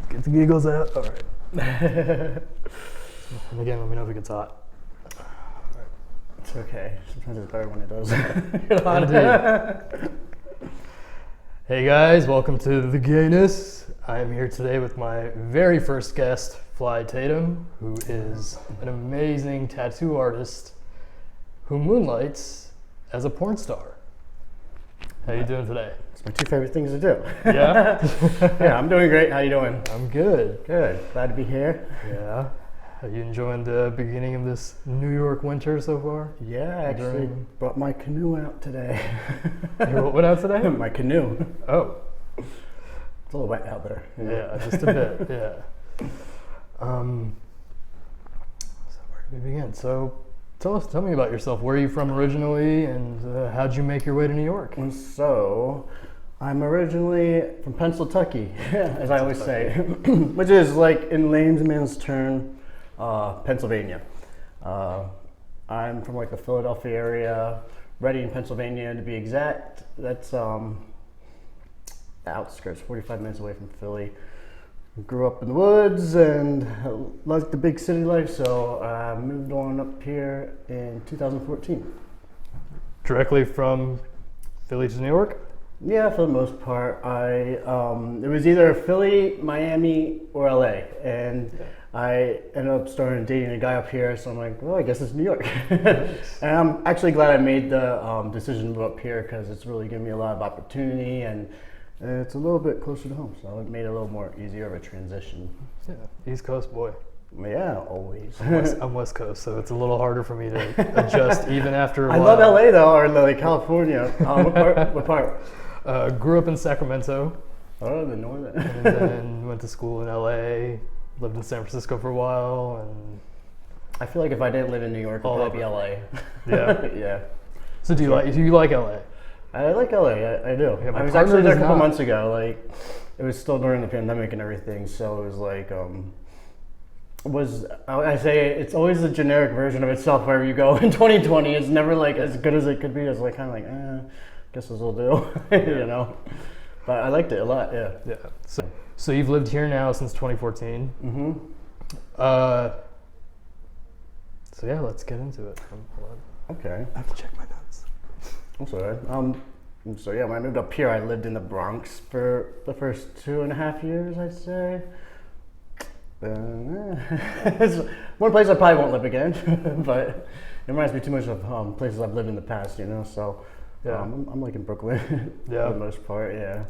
Get the giggles out. All right. And again, let me know if it gets hot. It's okay. Sometimes it's better when it does. Indeed. Hey guys, welcome to The Gayness. I am here today with my very first guest, Tatem, who is an amazing tattoo artist who moonlights as a porn star. How you doing today? It's my two favorite things to do. Yeah? Yeah, I'm doing great. How you doing? I'm good. Good. Glad to be here. Yeah. Are you enjoying the beginning of this New York winter so far? Yeah, I actually brought my canoe out today. You went out today? My canoe. Oh. It's a little wet out there. Yeah, just a bit, yeah. So where do we begin? So tell me about yourself. Where are you from originally, and how'd you make your way to New York? So, I'm originally from Pennsyltucky, as I always say, which is like in layman's term, Pennsylvania. I'm from like the Philadelphia area, Reading, Pennsylvania to be exact. That's the outskirts, 45 minutes away from Philly. Grew up in the woods and liked the big city life, so I moved on up here in 2014. Directly from Philly to New York? Yeah, for the most part. it was either Philly, Miami, or LA, and I ended up starting dating a guy up here, so I'm like, well, I guess it's New York. And I'm actually glad I made the decision to move up here because it's really given me a lot of opportunity, and it's a little bit closer to home, so it made it a little more easier of a transition. Yeah, East Coast boy. Yeah, always. I'm West Coast, so it's a little harder for me to adjust even after a I while. love LA though, or like California. What part? Grew up in Sacramento. Oh, the northern. And then went to school in LA, lived in San Francisco for a while, and I feel like if I didn't live in New York, it'd probably be LA. Yeah. Yeah. So do you like LA? I like LA, I do. Yeah, I was actually there a couple months ago. Like, it was still during the pandemic and everything, so it was like, I say it's always a generic version of itself wherever you go in 2020. It's never like as good as it could be. It's like kind of like, guess this will do, you know. But I liked it a lot, yeah. Yeah. So you've lived here now since 2014. Mm-hmm. So yeah, let's get into it. Hold on. Okay. I have to check my notes. I'm sorry. So yeah, when I moved up here, I lived in the Bronx for the first 2.5 years, I'd say. It's one place I probably won't live again, but it reminds me too much of places I've lived in the past, you know. So yeah, I'm like in Brooklyn for the most part, yeah.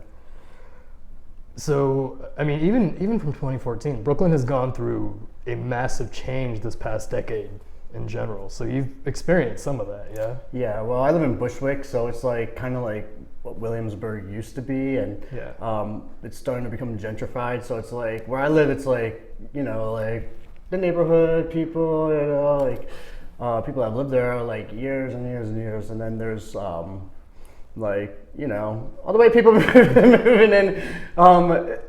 So I mean, even from 2014, Brooklyn has gone through a massive change this past decade in general. So you've experienced some of that, yeah? Yeah. Well, I live in Bushwick, so it's like kind of like what Williamsburg used to be, and it's starting to become gentrified. So it's like where I live, it's like, you know, like the neighborhood people, you know, like people that live there are like years and years and years, and then there's like, you know, all the way people moving in.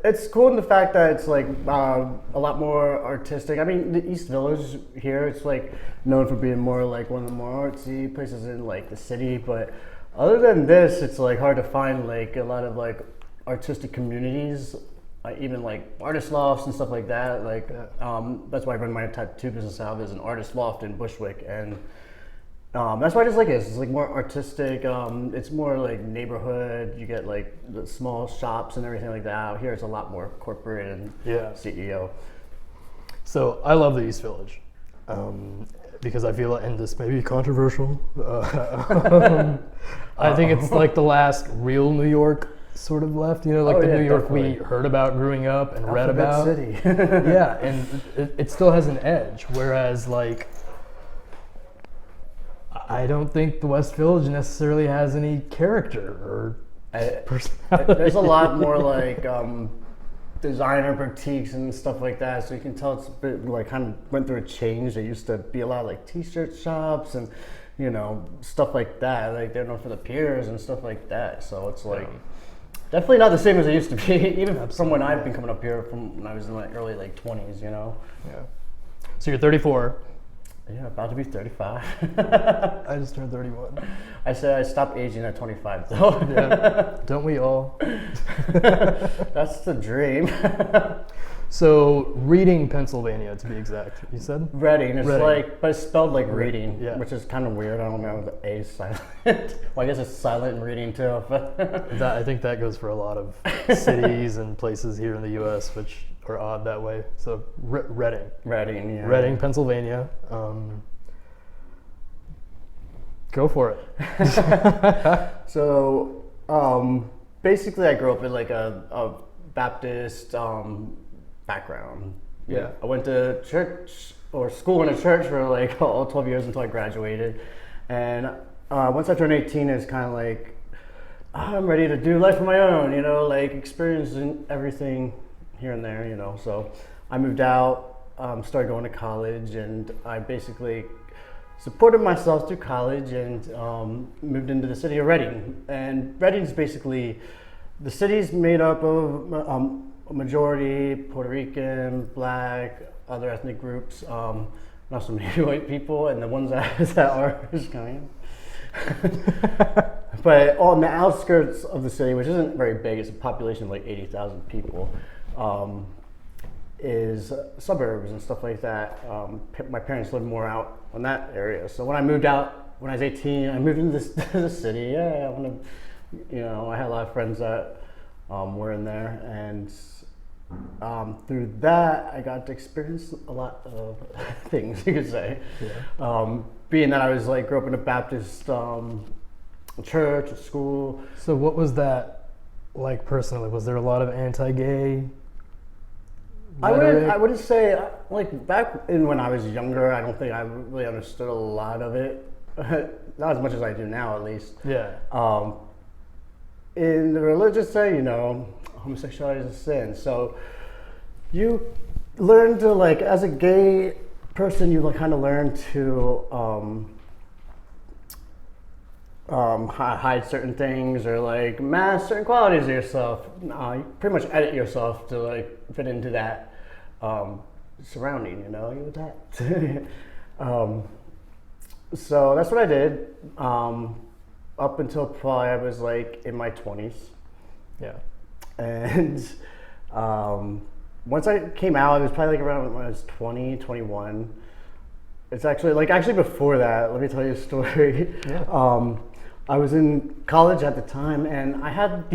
It's cool in the fact that it's like a lot more artistic. I mean, the East Village here, it's like known for being more like one of the more artsy places in like the city, but other than this, it's like hard to find like a lot of like artistic communities, even like artist lofts and stuff like that. Like that's why I run my tattoo business out of, is an artist loft in Bushwick, and that's why I just like it. It's like more artistic. It's more like neighborhood. You get like the small shops and everything like that. Out here, it's a lot more corporate and CEO. So I love the East Village. Because I feel, and this may be controversial, I think it's like the last real New York sort of left, you know, like New York we heard about growing up and read about. City. Yeah, and it still has an edge, whereas like, I don't think the West Village necessarily has any character or personality. There's a lot more like designer boutiques and stuff like that, so you can tell it's a bit like kind of went through a change. There used to be a lot of like t-shirt shops and, you know, stuff like that. Like they're known for the piers and stuff like that. So it's like definitely not the same as it used to be, even from when I've been coming up here from when I was in my early like 20s, you know. Yeah. So you're 34. Yeah, about to be 35. I just turned 31. I said I stopped aging at 25 though. Yeah. Don't we all? That's the dream. So Reading, Pennsylvania, to be exact. You said Reading. It's Reading. like, but it's spelled like reading, Yeah. which is kind of weird. I don't know. The A is silent. Well, I guess it's silent in reading too. But I think that goes for a lot of cities and places here in the U.S. which are odd that way. So Reading. Reading. Yeah. Reading, Pennsylvania. Go for it. So basically, I grew up in like a Baptist background. Yeah. I went to church or school in a church for like all 12 years until I graduated. And once I turned 18, it's kind of like, I'm ready to do life on my own, you know, like experiencing everything here and there, you know. So I moved out, started going to college, and I basically supported myself through college and moved into the city of Reading. And Reading's basically, the city's made up of a majority Puerto Rican, Black, other ethnic groups, not so many white people, and the ones that are is kind of. But on the outskirts of the city, which isn't very big, it's a population of like 80,000 people, is suburbs and stuff like that. My parents lived more out on that area. So when I moved out, when I was 18, I moved into the city. Yeah, I want to, you know, I had a lot of friends that were in there, and through that, I got to experience a lot of things, you could say. Yeah. Being that I was like, grew up in a Baptist church, a school. So what was that like personally? Was there a lot of anti-gay rhetoric? I wouldn't say, like back in when I was younger, I don't think I really understood a lot of it. Not as much as I do now, at least. Yeah. In the religious say, you know, homosexuality is a sin. So you learn to, like, as a gay person, you kind of learn to hide certain things or like mask certain qualities of yourself. You pretty much edit yourself to like fit into that surrounding, you know, with that. So that's what I did up until probably I was like in my 20s. Yeah. And once I came out, it was probably like around when I was 20, 21. It's actually before that, let me tell you a story. Yeah. I was in college at the time, and I had,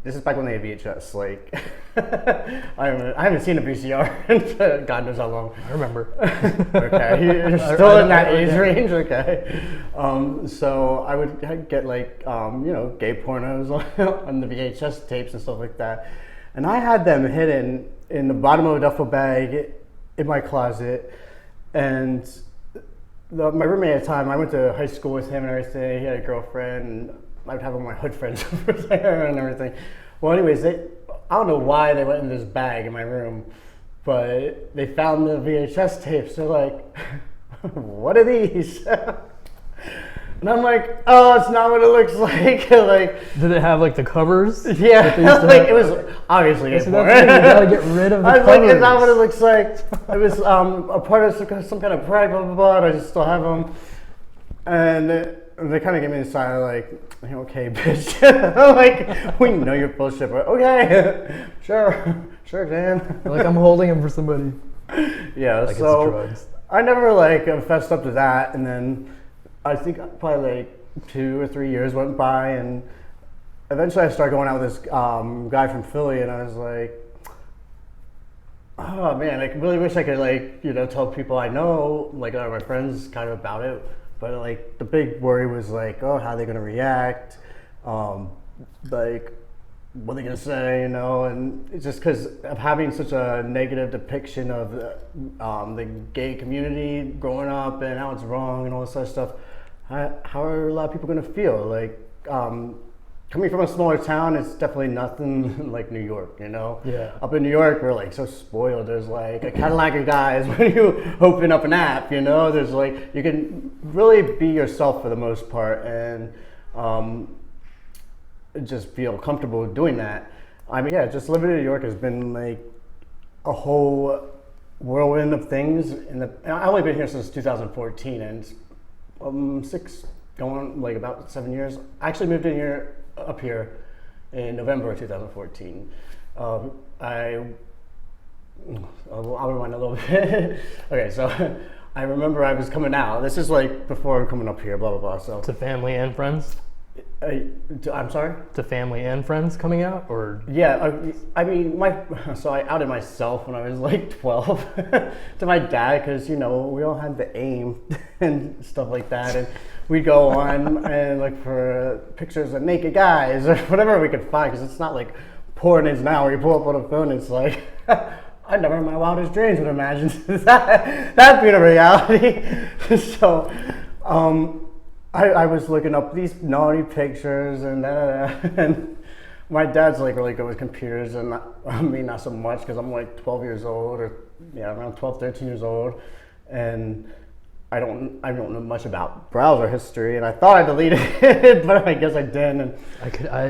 this is back when they had VHS, like, I haven't seen a VCR in God knows how long. I remember. Okay, you're still in that age range, okay. So I would get like, you know, gay pornos on the VHS tapes and stuff like that. And I had them hidden in the bottom of a duffel bag in my closet. And my roommate at the time, I went to high school with him and everything. He had a girlfriend, and I would have all my hood friends over there and everything. Well, anyways, I don't know why they went in this bag in my room, but they found the VHS tapes. They're like, what are these? And I'm like, oh, it's not what it looks like. Like, did it have like the covers? Yeah, like it was obviously gay porn. You gotta get rid of the I was covers. like, it's not what it looks like. It was a part of some kind of pride, blah, blah, blah, and I just still have them. And they kind of gave me the sign like, okay, bitch. Like, we know you're bullshit, but okay, sure, Dan. Like, I'm holding him for somebody. Yeah, like so it's drugs. I never like fessed up to that, and then I think probably like 2 or 3 years went by, and eventually I started going out with this guy from Philly, and I was like, oh man, I really wish I could, like, you know, tell people I know, like my friends kind of about it, but like the big worry was like, oh, how are they gonna react? Like, what are they gonna say, you know? And it's just because of having such a negative depiction of the gay community growing up and how it's wrong and all this other stuff. How are a lot of people gonna feel? Like, coming from a smaller town, it's definitely nothing like New York, you know? Yeah. Up in New York, we're like so spoiled. There's like a Cadillac of guys when you open up an app, you know? There's like, you can really be yourself for the most part, and just feel comfortable doing that. I mean, yeah, just living in New York has been like a whole whirlwind of things. I've only been here since 2014, and going like about 7 years. I actually moved up here in November of 2014. I I'll rewind a little bit. Okay, so I remember I was coming out. This is like before coming up here, blah, blah, blah. So To family and friends? I'm sorry? To family and friends coming out, or? Yeah, I mean, so I outed myself when I was like 12 to my dad because, you know, we all had the aim and stuff like that. And we'd go on and look for pictures of naked guys or whatever we could find, because it's not like porn is now where you pull up on a phone and it's like, I never in my wildest dreams would imagine that being a reality. So, I was looking up these naughty pictures and my dad's like really good with computers, and me not so much, because I'm like 12 years old, or yeah, around 12, 13 years old, and I don't know much about browser history, and I thought I deleted it, but I guess I didn't. And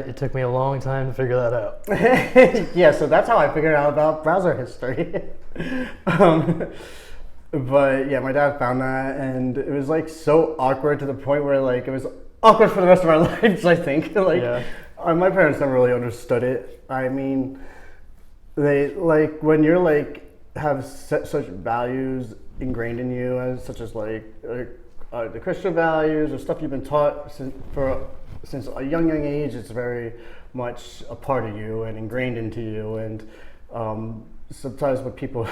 it took me a long time to figure that out. Yeah, so that's how I figured out about browser history. But yeah, my dad found that, and it was like so awkward to the point where like it was awkward for the rest of our lives, I think. Like, yeah. My parents never really understood it. I mean, they like when you're like have such values ingrained in you, as such as like the Christian values or stuff you've been taught since a young age. It's very much a part of you and ingrained into you. And sometimes when people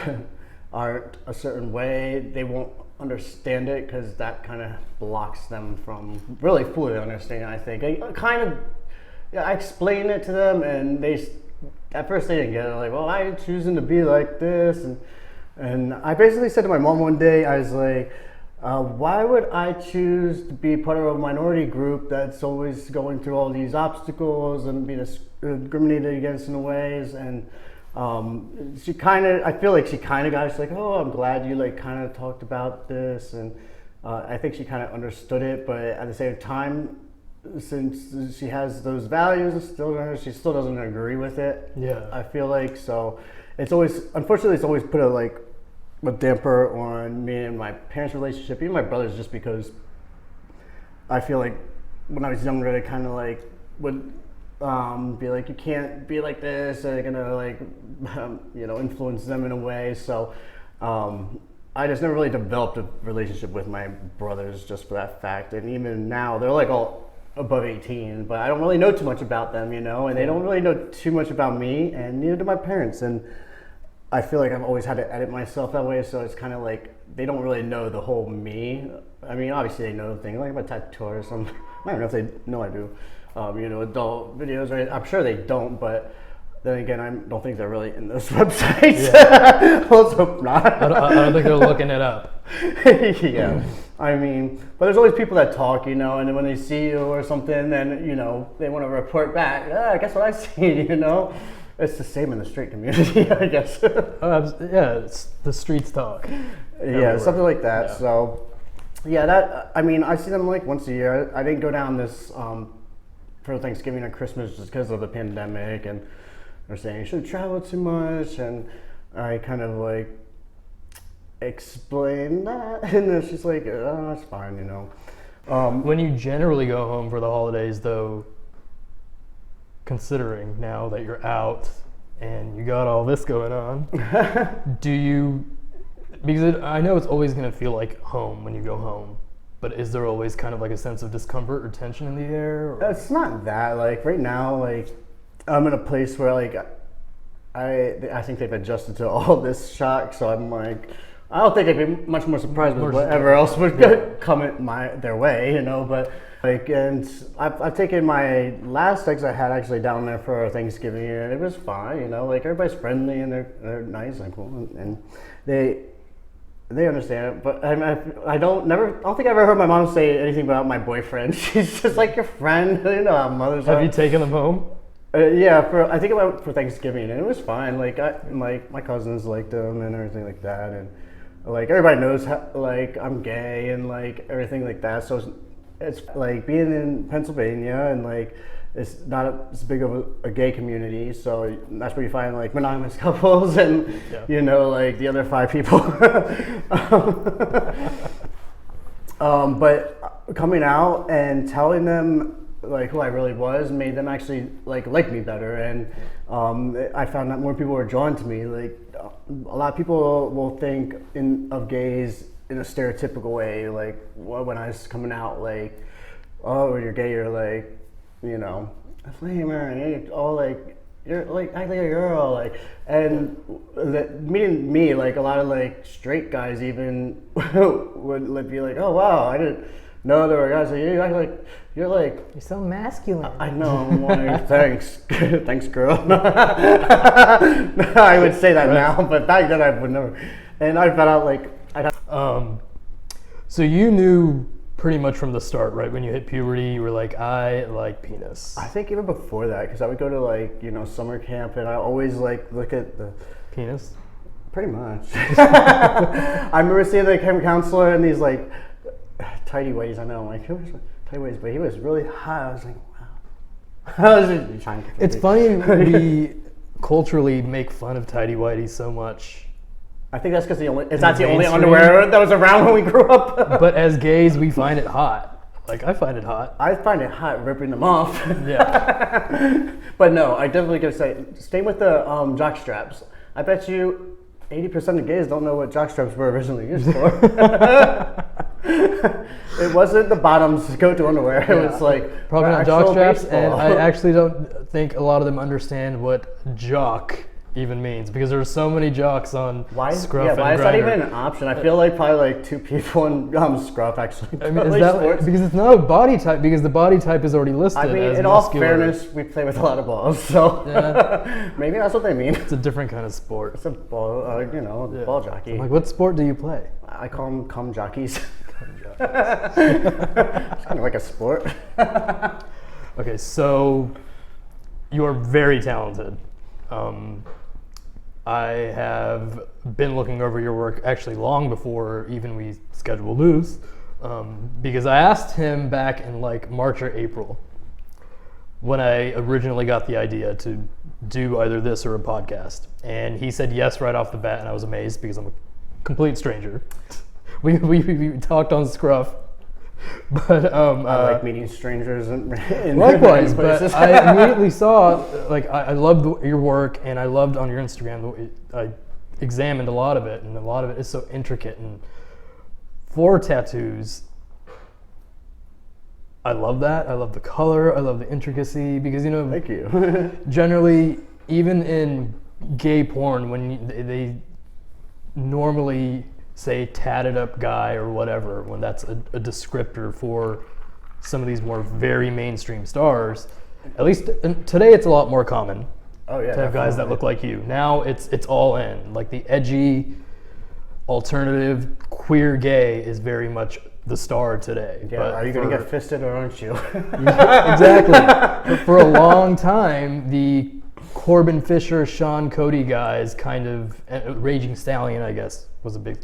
aren't a certain way, they won't understand it, because that kind of blocks them from really fully understanding, I think. I explained it to them, and at first they didn't get it. Like, well, I'm choosing to be like this, and I basically said to my mom one day, I was like, why would I choose to be part of a minority group that's always going through all these obstacles and being discriminated against in ways? And I feel like she kind of got it. She's like, oh, I'm glad you like kind of talked about this, and I think she kind of understood it. But at the same time, since she has those values, she still doesn't agree with it. Yeah, I feel like so. Unfortunately, it's always put a damper on me and my parents' relationship, even my brothers, just because I feel like when I was younger, they kind of like would be like, you can't be like this, and they're gonna like influence them in a way. So I just never really developed a relationship with my brothers just for that fact. And even now, they're like all above 18, but I don't really know too much about them, and they don't really know too much about me, and neither do my parents. And I feel like I've always had to edit myself that way, so it's kind of like they don't really know the whole me. I mean, obviously they know things like my tattoo or something. I don't know if they know I do. Adult videos, right? I'm sure they don't, but then again, I don't think they're really in those websites. Yeah. Let's hope not. I don't think they're looking it up. Yeah. I mean, but there's always people that talk, and then when they see you or something, then, they want to report back. Guess what I seen, It's the same in the straight community, I guess. Yeah, it's the streets talk. Yeah, something like that. Yeah. So, yeah, I see them like once a year. I didn't go down this for Thanksgiving or Christmas just because of the pandemic, and they're saying you shouldn't travel too much, and I kind of like explained that, and then she's like, oh, that's fine, When you generally go home for the holidays, though, considering now that you're out and you got all this going on, because I know it's always going to feel like home when you go home, but is there always kind of like a sense of discomfort or tension in the air? Or? It's not that. Like right now, like I'm in a place where like I think they've adjusted to all this shock, so I'm like, I don't think I'd be much more surprised with whatever else would come their way, but like, and I've taken my last ex I had actually down there for Thanksgiving, and it was fine, like everybody's friendly and they're nice and cool, and they understand it. But I don't think I ever heard my mom say anything about my boyfriend. She's just like your friend, how mothers are. Have you taken them home? Yeah, I think I went for Thanksgiving, and it was fine. Like my cousins liked them and everything like that, and like everybody knows like I'm gay and like everything like that. So it's like being in Pennsylvania, and like it's not as big of a gay community, so that's where you find like monogamous couples and like the other 5 people. But coming out and telling them like who I really was made them actually like me better, and I found that more people were drawn to me. Like a lot of people will think of gays in a stereotypical way, like when I was coming out, like, oh, you're gay, you're like, you know, a flamer, and you're all like, you're like acting like a girl, like, and meeting me, like a lot of like straight guys even would like, be like, oh wow, I didn't know there were guys like you act like you're so masculine. I know. I'm like, thanks, thanks, girl. I would say that now, but back then I would never. And I found out like So you knew pretty much from the start, right? When you hit puberty, you were like, I like penis. I think even before that, because I would go to like, you know, summer camp, and I always like look at the penis. Pretty much. I remember seeing the camp counselor and these like tidy ways. I know, I'm like, who was tidy ways? But he was really high. I was like, wow. I was just trying to. It's funny we culturally make fun of tidy whities so much. I think that's because that's the only underwear that was around when we grew up. But as gays, we find it hot. Like, I find it hot. I find it hot ripping them off. Yeah. But no, I definitely gotta say, stay with the jock straps. I bet you 80% of gays don't know what jock straps were originally used for. It wasn't the bottoms go-to underwear. It was like probably not jock straps, and I actually don't think a lot of them understand what jock even means, because there's so many jocks on Scruff and why is Grindr. that even an option? I feel like probably like 2 people in Scruff actually. I mean, because it's not a body type, because the body type is already listed. I mean, as in muscular. all fairness, we play with a lot of balls, so yeah. Maybe that's what they mean. It's a different kind of sport. It's a ball, ball jockey. I'm like, what sport do you play? I call them cum jockeys. It's kind of like a sport. Okay, so you are very talented. I have been looking over your work actually long before even we scheduled this, because I asked him back in like March or April when I originally got the idea to do either this or a podcast, and he said yes right off the bat, and I was amazed because I'm a complete stranger. We talked on Scruff, but I like meeting strangers in likewise. But I immediately saw, like, I loved your work, and I loved on your Instagram. I examined a lot of it, and a lot of it is so intricate. And for tattoos, I love that. I love the color. I love the intricacy, because thank you. Generally, even in gay porn, when they normally say tatted up guy or whatever, when that's a descriptor for some of these more very mainstream stars, at least today it's a lot more common to have guys that look like you. Now it's all in. Like, the edgy, alternative, queer gay is very much the star today. Yeah, but are you going to get fisted or aren't you? Yeah, exactly. But for a long time, the Corbin Fisher, Sean Cody guys, kind of, Raging Stallion, I guess, was a big.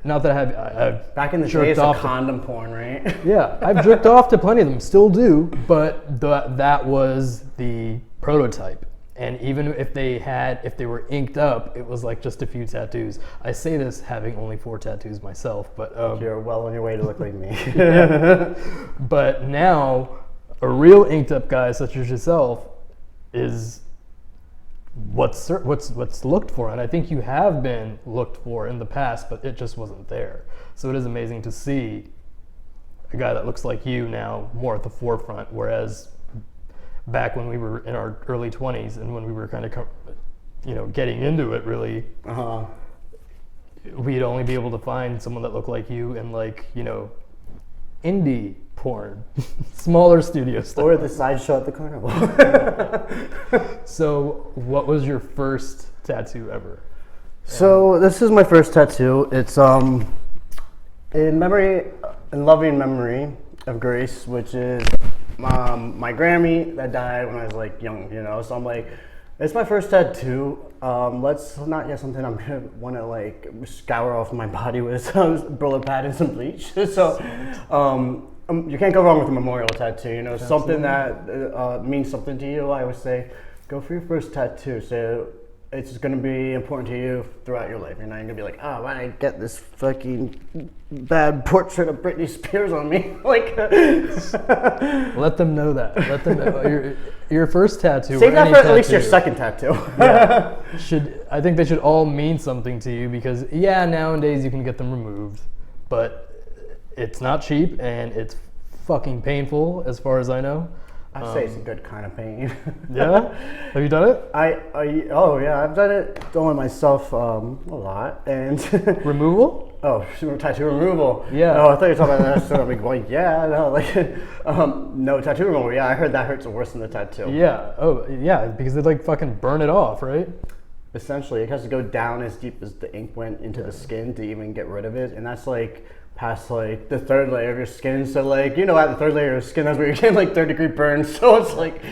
Not that I've back in the days of condom porn, right? Yeah, I've jerked off to plenty of them, still do, but that was the prototype. And even if they were inked up, it was like just a few tattoos. I say this having only 4 tattoos myself, but you're well on your way to look like me. Yeah. But now, a real inked up guy such as yourself is what's looked for, and I think you have been looked for in the past, but it just wasn't there. So it is amazing to see a guy that looks like you now more at the forefront, whereas back when we were in our early 20s and when we were kind of getting into it really, we'd only be able to find someone that looked like you in, like, indie porn, smaller studio stuff. Or the sideshow at the carnival. So, what was your first tattoo ever? So, this is my first tattoo. It's in loving memory of Grace, which is my Grammy that died when I was like young, So I'm like, it's my first tattoo. Let's not get something I'm gonna want to like scour off my body with bullet pad and some bleach. So, you can't go wrong with a memorial tattoo. Absolutely. Something that means something to you. I always say, go for your first tattoo. So it's gonna be important to you throughout your life. You're not gonna be like, oh, why did I get this fucking bad portrait of Britney Spears on me? Like, let them know that. Let them know your first tattoo. Save that for tattoo, at least your second tattoo. Yeah, I think they should all mean something to you because nowadays you can get them removed, but it's not cheap and it's fucking painful as far as I know. I'd say it's a good kind of pain. Yeah? Have you done it? Oh yeah, I've done it on myself a lot. And removal? Oh, tattoo removal. Yeah. Oh, I thought you were talking about that. So I'm going, yeah, no, like, no, tattoo removal. Yeah, I heard that hurts worse than the tattoo. Yeah. Oh, yeah, because they like fucking burn it off, right? Essentially, it has to go down as deep as the ink went into the skin to even get rid of it, and that's like past like the third layer of your skin. So like, you know, at the third layer of skin, that's where you're getting like 3rd-degree burns. So it's like,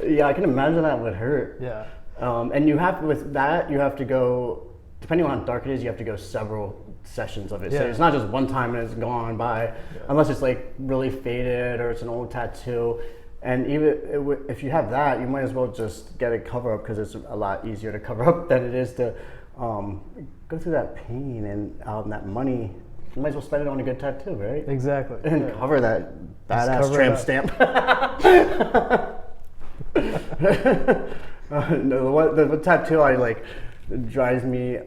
yeah, I can imagine that would hurt. Yeah. And you have with that, you have to go, depending on how dark it is, you have to go several sessions of it. Yeah. So it's not just one time and it's gone by, unless it's like really faded or it's an old tattoo. And even if you have that, you might as well just get a cover up because it's a lot easier to cover up than it is to go through that pain and that money. You might as well spend it on a good tattoo, right? Exactly. And cover that badass tramp stamp. The tattoo I like drives me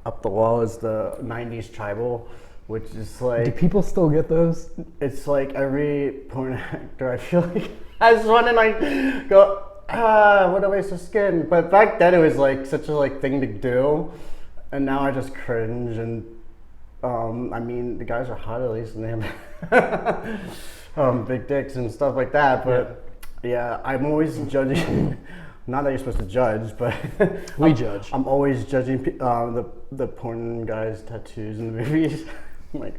up the wall is the 90s tribal, which is like... Do people still get those? It's like every porn actor, I feel like, has one and I go, what a waste of skin. But back then it was like such a like thing to do. And now I just cringe and I mean, the guys are hot at least and they have big dicks and stuff like that. But yeah, I'm always judging... Not that you're supposed to judge, but we judge. I'm always judging the porn guys' tattoos in the movies. I'm like,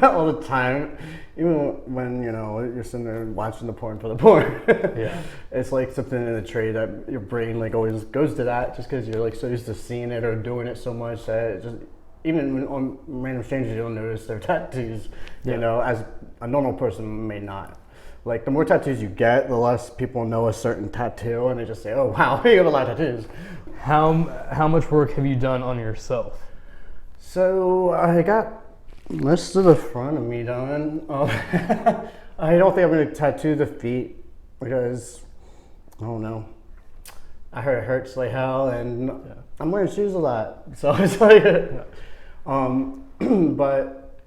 all the time. Even when, you know, you're sitting there watching the porn for the porn. Yeah. It's like something in the tray that your brain like always goes to that just because you're like so used to seeing it or doing it so much that it just, even when on random strangers, you don't notice their tattoos, you know, as a normal person may not. Like, the more tattoos you get, the less people know a certain tattoo, and they just say, oh, wow, you have a lot of tattoos. How much work have you done on yourself? So, I got most of the front of me done. I don't think I'm going to tattoo the feet, because, I don't know. I heard it hurts like hell, and I'm wearing shoes a lot, so it's like, but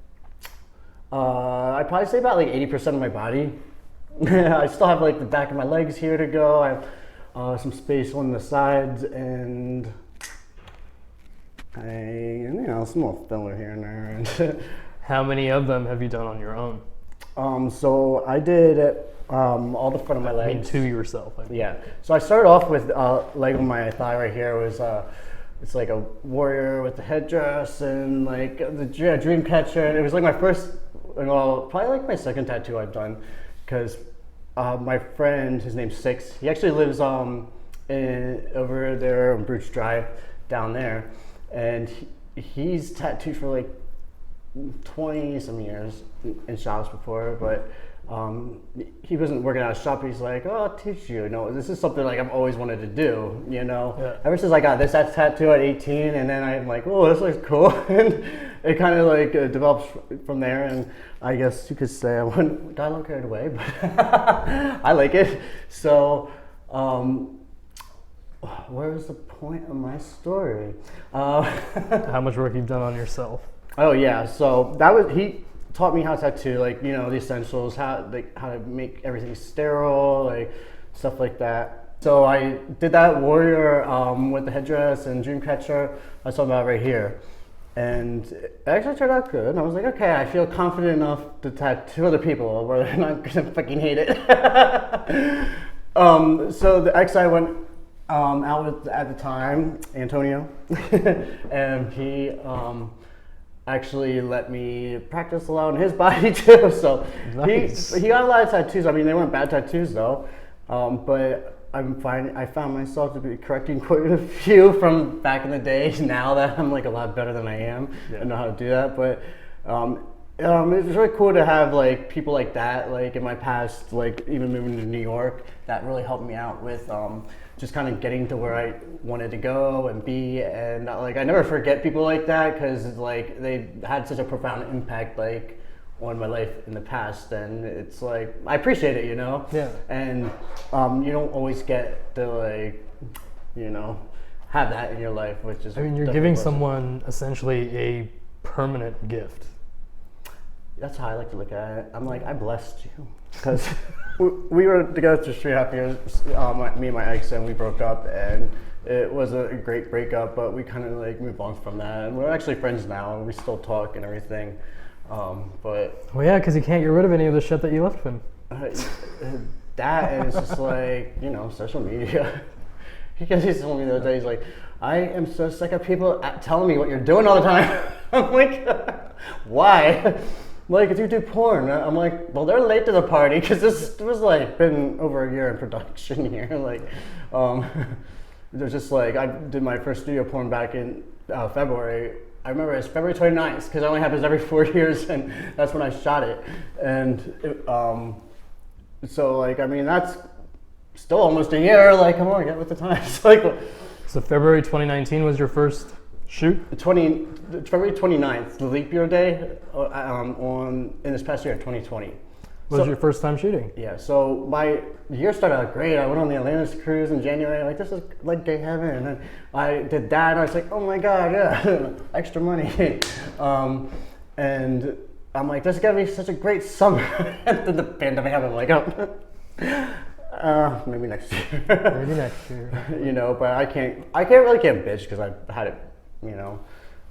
I'd probably say about like 80% of my body. I still have like the back of my legs here to go. I have some space on the sides and some little filler here and there. How many of them have you done on your own? So I did all the front of my legs. I mean, to yourself. I mean. Yeah. So I started off with leg on my thigh right here was it's like a warrior with the headdress and like the dream catcher. And it was like my first, well, probably like my second tattoo I've done. Because my friend, his name's Six, he actually lives over there on Bruce Drive down there, and he's tattooed for like 20 some years in shops before, but he wasn't working at a shop. He's like, oh, I'll teach you. No, this is something like I've always wanted to do, you know. Yeah. Ever since I got this tattoo at 18, and then I'm like, oh, this looks cool, and it kind of like develops from there. And I guess you could say I got a little carried away, but I like it. So, where was the point of my story? How much work you've done on yourself? Oh yeah, so that was he taught me how to tattoo, like, you know, the essentials, how to make everything sterile, like stuff like that. So I did that warrior with the headdress and dreamcatcher I was talking about right here. And it actually turned out good. And I was like, okay, I feel confident enough to tattoo other people where they're not gonna fucking hate it. So the ex I went out with at the time, Antonio, and he actually let me practice a lot on his body too. So nice. he got a lot of tattoos. I mean, they weren't bad tattoos though, but I found myself to be correcting quite a few from back in the day. Now that I'm like a lot better than I am, I know how to do that. But it was really cool to have like people like that, like in my past, like even moving to New York, that really helped me out with just kind of getting to where I wanted to go and be. And like I never forget people like that because like they had such a profound impact like on my life in the past, and it's like I appreciate it, you know. Yeah. And you don't always get to like, you know, have that in your life, which is. I mean, you're giving someone essentially a permanent gift. That's how I like to look at it. I'm like, I blessed you, because we were together for 3.5 years. Me and my ex, and we broke up, and it was a great breakup. But we kind of like moved on from that, and we're actually friends now, and we still talk and everything. But well, yeah, because you can't get rid of any of the shit that you left him. That, and it's just like, you know, social media. Because he told me the other day, he's like, I am so sick of people telling me what you're doing all the time. I'm like, why? Like, if you do porn, I'm like, well, they're late to the party, because this was like been over a year in production here. Like, there's just like, I did my first studio porn back in February. I remember it's February 29th, because it only happens every 4 years, and that's when I shot it. And so, like, I mean, that's still almost a year. Like, come on, get with the times. Like, so February 2019 was your first shoot? February 29th, the leap year day, in this past year, 2020. Was your first time shooting? Yeah, so my year started out great. I went on the Atlantis cruise in January. Like, this is like gay heaven. And then I did that, and I was like, oh my God, yeah, extra money. And I'm like, this is gonna be such a great summer. And then the pandemic happened. I'm like, oh, maybe next year. Maybe next year. You know, but I can't bitch, because I had it, you know,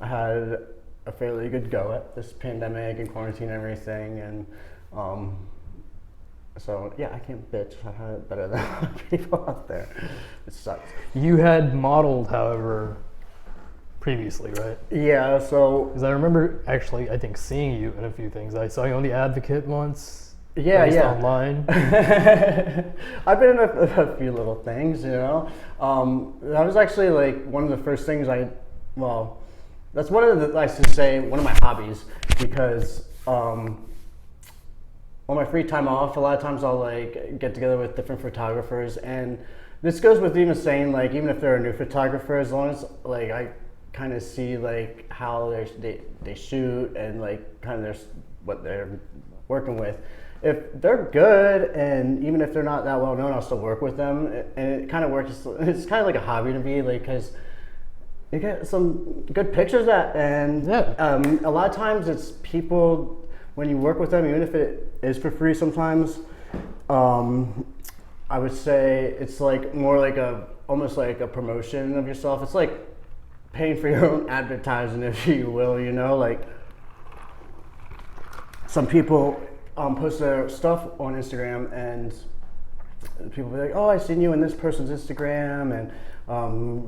I had a fairly good go at this pandemic and quarantine and everything, and so yeah, I can't bitch. I had it better than a lot of people out there. It sucks. You had modeled, however, previously, right? Yeah, so. Because I remember actually, I think, seeing you in a few things. I saw you on The Advocate once. Yeah. Online. I've been in a few little things, you know. That was actually like one of the first things that's one of the, I should say, one of my hobbies, because on my free time off, a lot of times I'll like get together with different photographers, and this goes with even saying, like, even if they're a new photographer, as long as like I kind of see like how they shoot, and like kind of what they're working with. If they're good, and even if they're not that well known, I'll still work with them, and it kind of works. It's kind of like a hobby to me, like, because you get some good pictures and a lot of times it's people, when you work with them, even if it is for free sometimes, I would say it's like more like almost like a promotion of yourself. It's like paying for your own advertising, if you will, you know. Like, some people post their stuff on Instagram, and people be like, oh, I seen you in this person's Instagram, and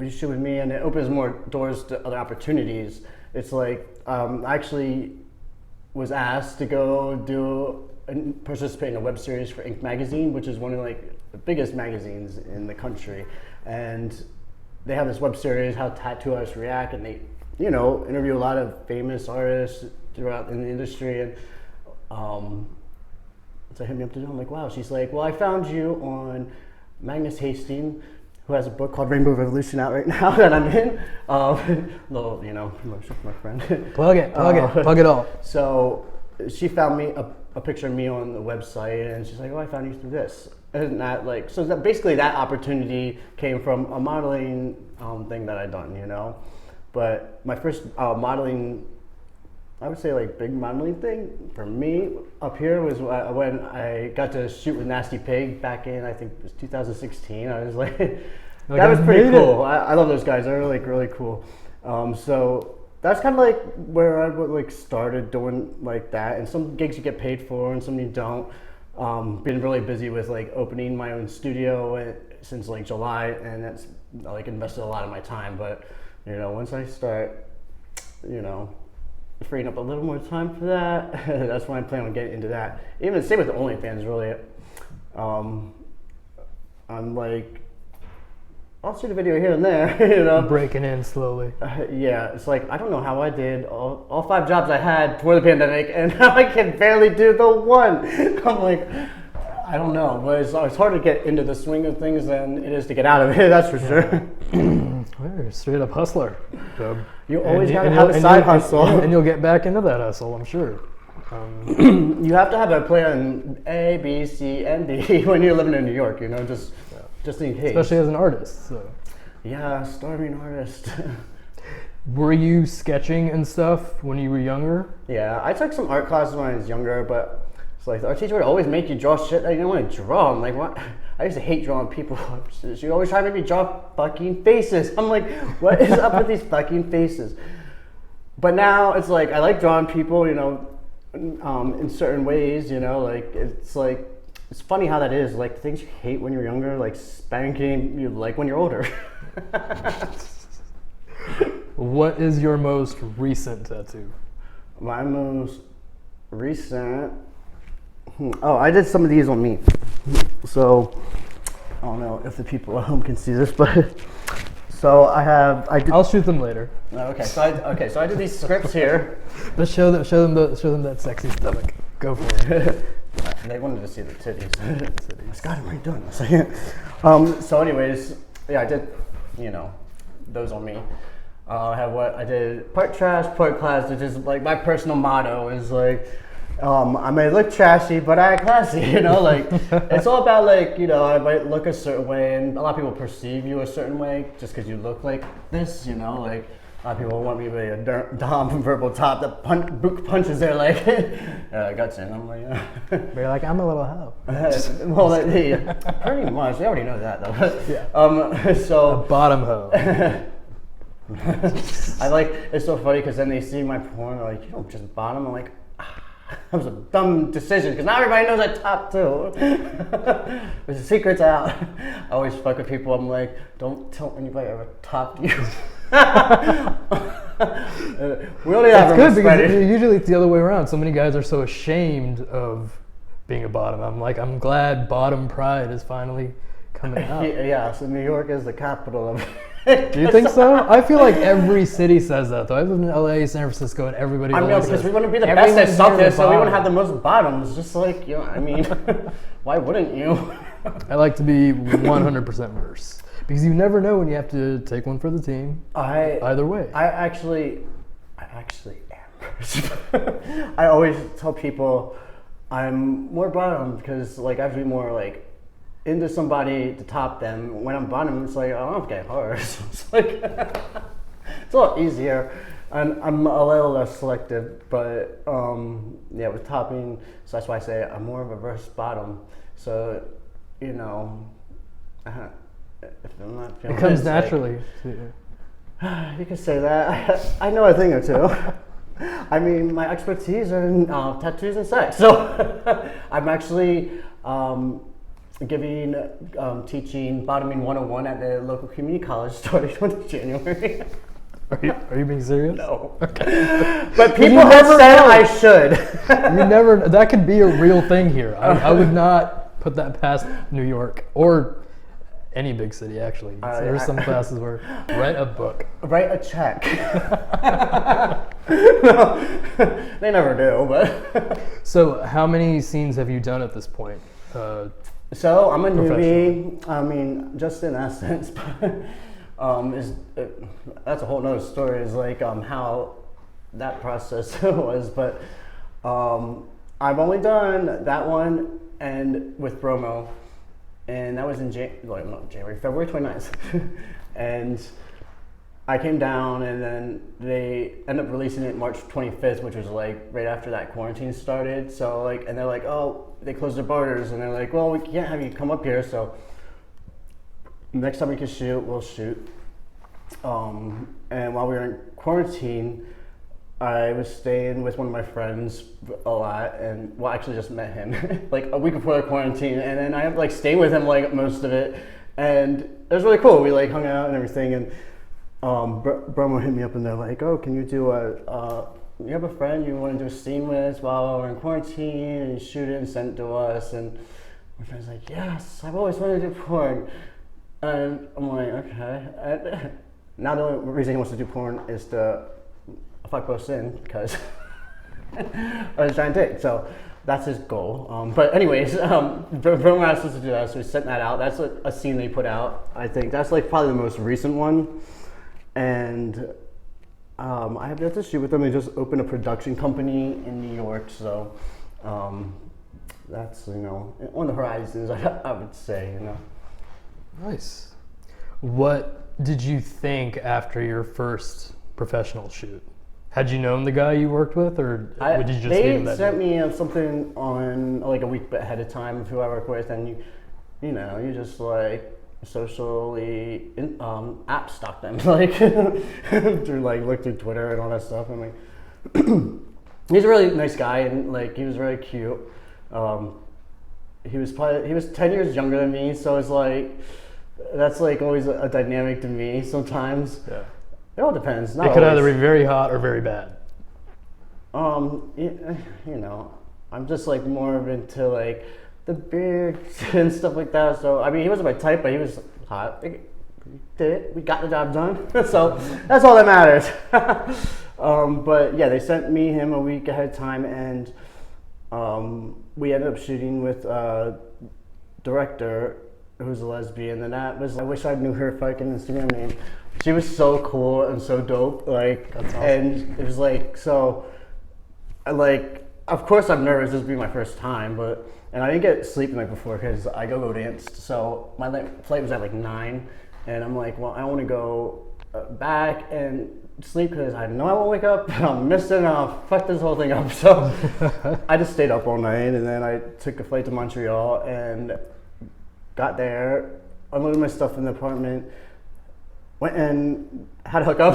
you shoot with me, and it opens more doors to other opportunities. It's like, I actually was asked to go participate in a web series for Ink magazine, which is one of like the biggest magazines in the country, and they have this web series, how tattoo artists react, and they, you know, interview a lot of famous artists throughout in the industry, and so hit me up to do. I'm like, wow. She's like, well, I found you on Magnus Hastings, who has a book called Rainbow Revolution out right now that I'm in. Little, you know, promotion for my friend. Plug it all. So she found me a picture of me on the website, and she's like, oh, I found you through this. And that, like, so that basically that opportunity came from a modeling thing that I'd done, you know. But my first modeling, I would say, like, big modeling thing for me up here was when I got to shoot with Nasty Pig back in, I think it was 2016. I was like, that was pretty cool. I love those guys. They're like really cool. So that's kind of like where I like started doing like that. And some gigs you get paid for, and some you don't. Been really busy with like opening my own studio since like July, and that's like invested a lot of my time. But you know, once I start, you know, freeing up a little more time for that, that's when I plan on getting into that. Even same with the OnlyFans, really. I'm like, I'll shoot a video here and there, you know. Breaking in slowly. Yeah, it's like, I don't know how I did all 5 jobs I had before the pandemic, and now I can barely do the one. I'm like, I don't know, but it's hard to get into the swing of things than it is to get out of it, that's for sure. You're a straight up hustler, Dub. You always gotta have a side hustle. And you'll get back into that hustle, I'm sure. You have to have a plan A, B, C, and D when you're living in New York, you know, just in case. Especially as an artist. So. Yeah, starving artist. Were you sketching and stuff when you were younger? Yeah, I took some art classes when I was younger, but it's like our teacher would always make you draw shit that you didn't want to draw. I'm like, what? I used to hate drawing people. She always tried to make me draw fucking faces. I'm like, what is up with these fucking faces? But now it's like I like drawing people, you know, in certain ways, you know, like it's funny how that is. Like the things you hate when you're younger, like spanking, you like when you're older. What is your most recent tattoo? My most recent. Oh, I did some of these on me. So I don't know if the people at home can see this, but so I'll shoot them later. Okay, so I did these scripts here. But show them that sexy stomach. Go for it. They wanted to see the titties. Scott, what are you doing? So anyways, yeah, I did, you know, those on me. I did part trash, part class, which is like my personal motto is like, I may look trashy, but I act classy, you know, like it's all about like, you know, I might look a certain way and a lot of people perceive you a certain way just because you look like this, you know, like a lot of people want me to be a dom verbal top that punches their like guts in. I'm like, but you're like, I'm a little hoe. Well, pretty much. They already know that though. Yeah. So a bottom hoe. I like, it's so funny because then they see my porn, they're like, you don't just bottom. I'm like, that was a dumb decision because now everybody knows I top too. The secret's out. I always fuck with people. I'm like, don't tell anybody I ever topped you. We only have good because usually it's the other way around. So many guys are so ashamed of being a bottom. I'm glad bottom pride is finally coming out. Yeah, so New York is the capital of Do you think so? I feel like every city says that though. I live in LA, San Francisco, and everybody. I know because we want to be the best at something, so we want to have the most bottoms. Just like, you know, I mean, why wouldn't you? I like to be 100% verse because you never know when you have to take one for the team. Either way. I actually am verse. I always tell people I'm more bottom because like I have to be more like into somebody to top them. When I'm bottom, it's like, I don't get hard. So it's like, it's a lot easier. And I'm a little less selective, but yeah, with topping, so that's why I say I'm more of a verse bottom. So, you know, if I'm not feeling it comes naturally to you. You can say that. I know a thing or two. I mean, my expertise are in tattoos and sex. So I'm actually teaching bottoming 101 at the local community college starting in January. Are you being serious? No. Okay. But people have said I should. You never. That could be a real thing here. I would not put that past New York or any big city. Actually, there's some classes where write a book, write a check. No, they never do. But so, how many scenes have you done at this point? So I'm a newbie. I mean, just in essence, but that's a whole nother story. Is like how that process was, but I've only done that one and with Bromo, and that was in February 29th, and I came down, and then they ended up releasing it March 25th, which was like right after that quarantine started. So like, and they're like, oh, they closed their borders, and they're like, well, we can't have you come up here. So next time we can shoot, we'll shoot. And while we were in quarantine, I was staying with one of my friends a lot, and well, I actually just met him like a week before the quarantine, and then I like stayed with him like most of it, and it was really cool. We like hung out and everything, and Bromo hit me up and they're like, oh, can you do you have a friend you want to do a scene with while we're in quarantine and you shoot it and send it to us? And my friend's like, yes, I've always wanted to do porn. And I'm like, okay. And now the only reason he wants to do porn is to fuck both in because I was trying to dig. So that's his goal. But anyways, Bromo asked us to do that, so we sent that out. That's a scene they put out. I think that's like probably the most recent one. And I have yet to shoot with them. They just opened a production company in New York, so that's on the horizons. I would say. Nice. What did you think after your first professional shoot? Had you known the guy you worked with, or did you just meet him that They sent day? me something on like a week ahead of time of who I work with, and you just like socially app stalk them like through look through Twitter and all that stuff. And like he's a really nice guy, and like he was very cute. He was 10 years younger than me, so it's like that's like always a dynamic to me sometimes. Yeah. It all depends. It could either be very hot or very bad. I'm just like more of into like the beard and stuff like that. So I mean, he wasn't my type, but he was hot. We did it. We got the job done. So that's all that matters. But yeah, they sent him a week ahead of time, and we ended up shooting with a director who's a lesbian, and that was, I wish I knew her fucking Instagram name. She was so cool and so dope, like, that's awesome. And it was like, so, like, of course I'm nervous, this would be my first time, and I didn't get sleep the night before because I go danced, so my flight was at like 9, and I'm like, well, I want to go back and sleep because I know I won't wake up, and I'm missing, I'll fuck this whole thing up, so I just stayed up all night, and then I took a flight to Montreal, and got there, unloaded my stuff in the apartment, went and had a hookup,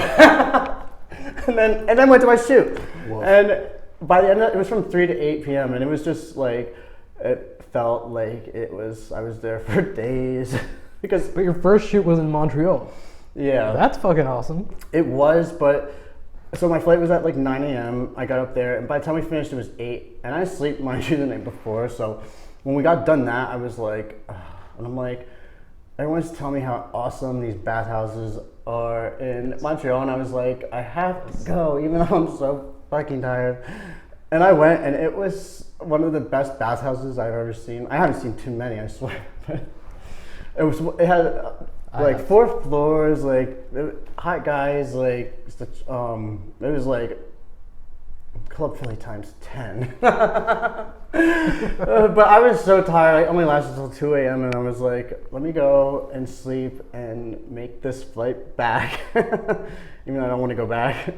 and then went to my shoot. Whoa. And by the end it was from 3 to 8 p.m. and it was just like, it felt like I was there for days. But your first shoot was in Montreal. Yeah. That's fucking awesome. It was, but so my flight was at like 9 a.m. I got up there, and by the time we finished it was 8, and I slept mind you the night before, so when we got done that, I was like, and I'm like, everyone's telling me how awesome these bathhouses are in Montreal, and I was like, I have to go, even though I'm so fucking tired. And I went, and it was one of the best bathhouses I've ever seen. I haven't seen too many, I swear. It had like 4 floors, like hot guys, like it was like Club Philly times 10. But I was so tired. I only lasted until 2 a.m. and I was like, let me go and sleep and make this flight back, even though I don't want to go back.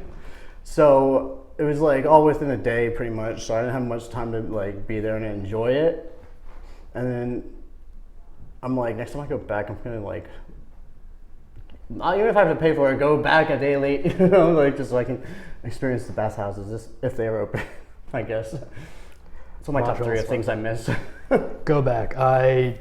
So it was like all within a day pretty much, so I didn't have much time to like be there and enjoy it. And then I'm like, next time I go back, I'm gonna like, even if I have to pay for it, go back a day late, like just so I can experience the bathhouses if they ever open, I guess. So my top 3 of things I miss. Go back. I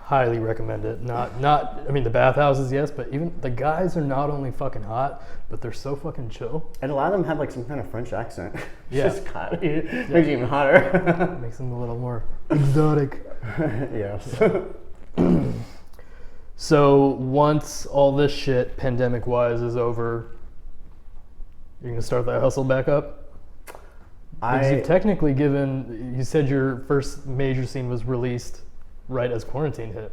highly recommend it. I mean, the bathhouses, yes, but even the guys are not only fucking hot, but they're so fucking chill. And a lot of them have like some kind of French accent. Yeah. It's just hot. It makes it even hotter. Makes them a little more exotic. Yes. So once all this shit, pandemic-wise, is over, you're gonna start that hustle back up? Because you've technically you said your first major scene was released right as quarantine hit.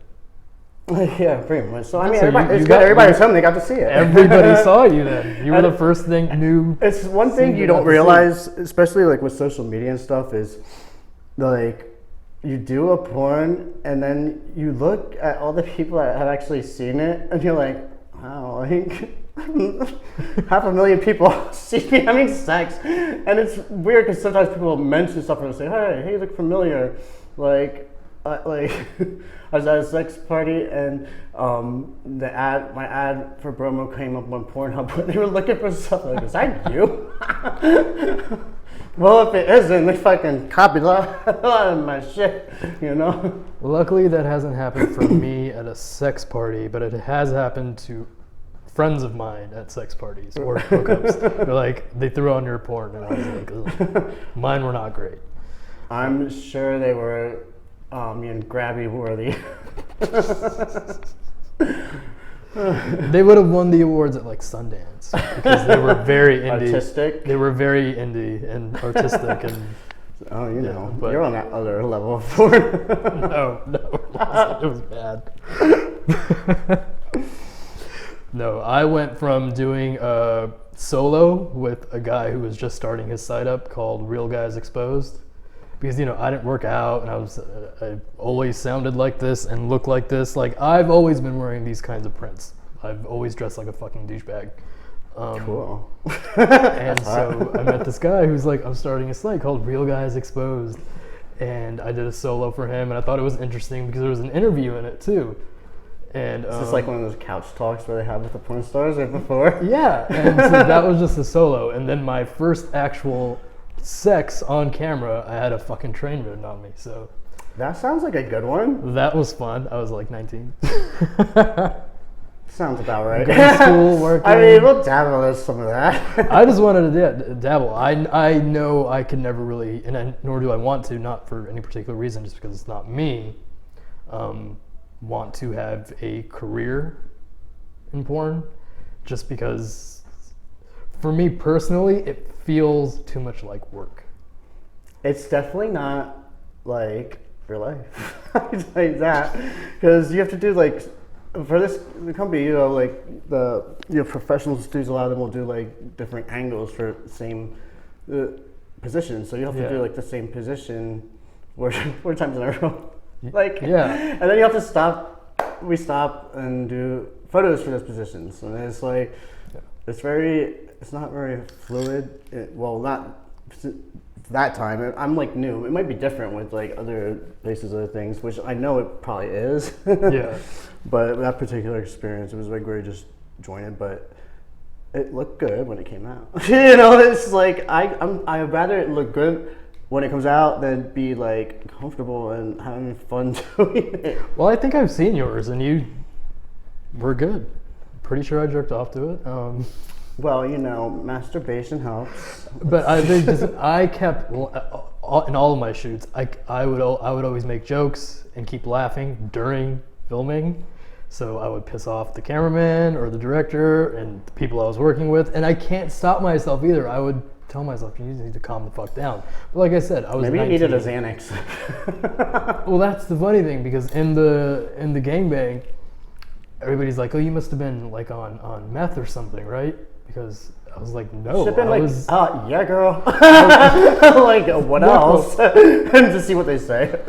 Yeah, pretty much. So I mean, So everybody was home, they got to see it. Everybody saw you then. You were the first new. It's one thing you don't realize, especially like with social media and stuff, is like you do a porn and then you look at all the people that have actually seen it and you're like, wow, like 500,000 people see me having sex. And it's weird because sometimes people mention stuff and say, hey, you look familiar. Like I was at a sex party and my ad for Bromo came up on Pornhub when they were looking for stuff. Like, is that you? Well, if it isn't, they fucking copied a lot of my shit, Luckily, that hasn't happened for me at a sex party, but it has happened to friends of mine at sex parties or hookups. They're like, they threw on your porn, and I was like, ugh. Mine were not great. I'm sure they were grabby worthy. They would have won the awards at like Sundance because they were very indie. Artistic. They were very indie and artistic and. Oh, but you're on that other level of porn. No, it was bad. No, I went from doing a solo with a guy who was just starting his site up called Real Guys Exposed. Because, you know, I didn't work out and I always sounded like this and looked like this. Like, I've always been wearing these kinds of prints. I've always dressed like a fucking douchebag. Cool. And so I met this guy who's like, I'm starting a site called Real Guys Exposed. And I did a solo for him, and I thought it was interesting because there was an interview in it too. And is this like one of those couch talks where they have with the porn stars right before? Yeah, and so that was just a solo. And then my first actual sex on camera, I had a fucking train ridden on me. So that sounds like a good one. that was fun. I was like 19. Sounds about right. Going to school, working. I mean, we'll dabble in some of that. I just wanted to dabble. I know I could never really, nor do I want to, not for any particular reason, just because it's not me, want to have a career in porn, just because for me personally, it feels too much like work. It's definitely not like real life. Like that, because you have to do like, for the company, you know, like your professional dudes, a lot of them will do like different angles for the same position. So you have to do like the same position four times in a row. Like, and then you have to stop. We stop and do photos for those positions, and it's like it's not very fluid. Well, not that time. I'm like new. It might be different with like other places, other things, which I know it probably is. Yeah. But that particular experience, it was like very just jointed, but it looked good when it came out. You know, it's like I'd rather it look good when it comes out than be like comfortable and having fun doing it. Well, I think I've seen yours, and you were good. Pretty sure I jerked off to it. Well, you know, masturbation helps. But I kept in all of my shoots. I would always make jokes and keep laughing during filming. So I would piss off the cameraman or the director and the people I was working with, and I can't stop myself either. I would tell myself, you need to calm the fuck down. But like I said, I was maybe 19. You needed a Xanax. Well, that's the funny thing, because in the gangbang, everybody's like, oh, you must have been like on meth or something, right? Because I was like, no, I was... yeah, girl. Like, what else? And to see what they say.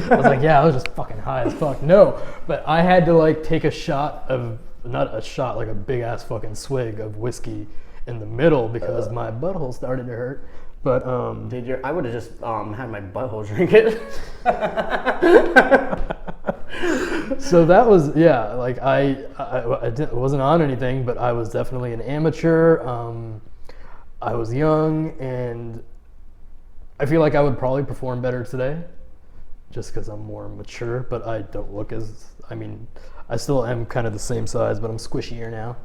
I was like, yeah, I was just fucking high as fuck. No, but I had to like take a shot of, not a shot, like a big ass fucking swig of whiskey in the middle because my butthole started to hurt. But I would have just had my butthole drink it. So that was, like I wasn't on anything, but I was definitely an amateur. I was young, and I feel like I would probably perform better today just because I'm more mature, but I don't look I still am kind of the same size, but I'm squishier now.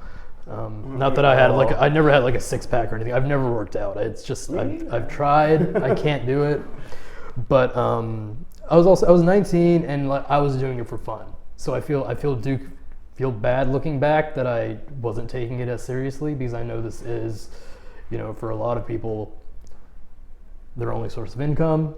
Not that I never had like a six pack or anything. I've never worked out. It's just, I've tried, I can't do it. But I was 19 and I was doing it for fun. So I feel bad looking back that I wasn't taking it as seriously, because I know this is, for a lot of people, their only source of income.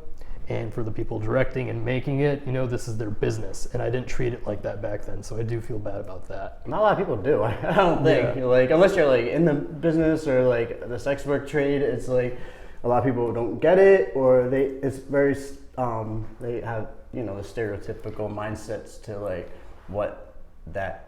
And for the people directing and making it, this is their business. And I didn't treat it like that back then, so I do feel bad about that. Not a lot of people do. I don't think. Yeah. Like, unless you're like in the business or like the sex work trade, it's like a lot of people don't get it, or they have the stereotypical mindsets to like what that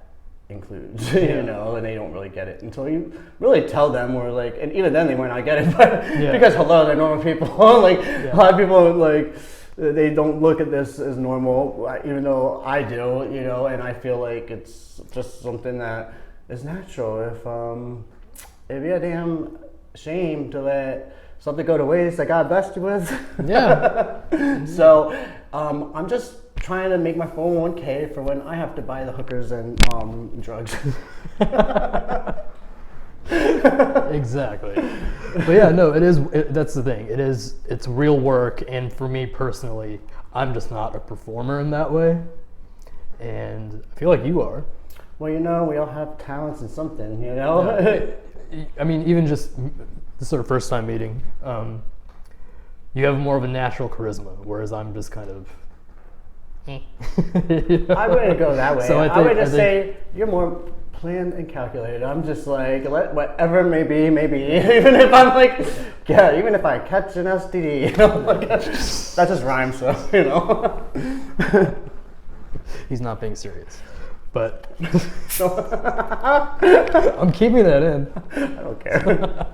includes, and they don't really get it until you really tell them, or like, and even then they might not get it, but because they're normal people. Like a lot of people, like, they don't look at this as normal, even though I do, and I feel like it's just something that is natural. It'd be a damn shame to let something go to waste that God blessed you with. Yeah. So I'm just trying to make my 401k for when I have to buy the hookers and drugs. Exactly. But yeah, no, that's the thing. It's real work, and for me personally, I'm just not a performer in that way. And I feel like you are. Well, we all have talents in something, Yeah. I mean, even just this sort of first time meeting, you have more of a natural charisma, whereas I'm just kind of... I wouldn't go that way. So I would just say you're more planned and calculated. I'm just like, let whatever may be, maybe. Even if I'm like, yeah, even if I catch an STD, you know, like, that just rhymes, so, you know. He's not being serious, but I'm keeping that in. I don't care.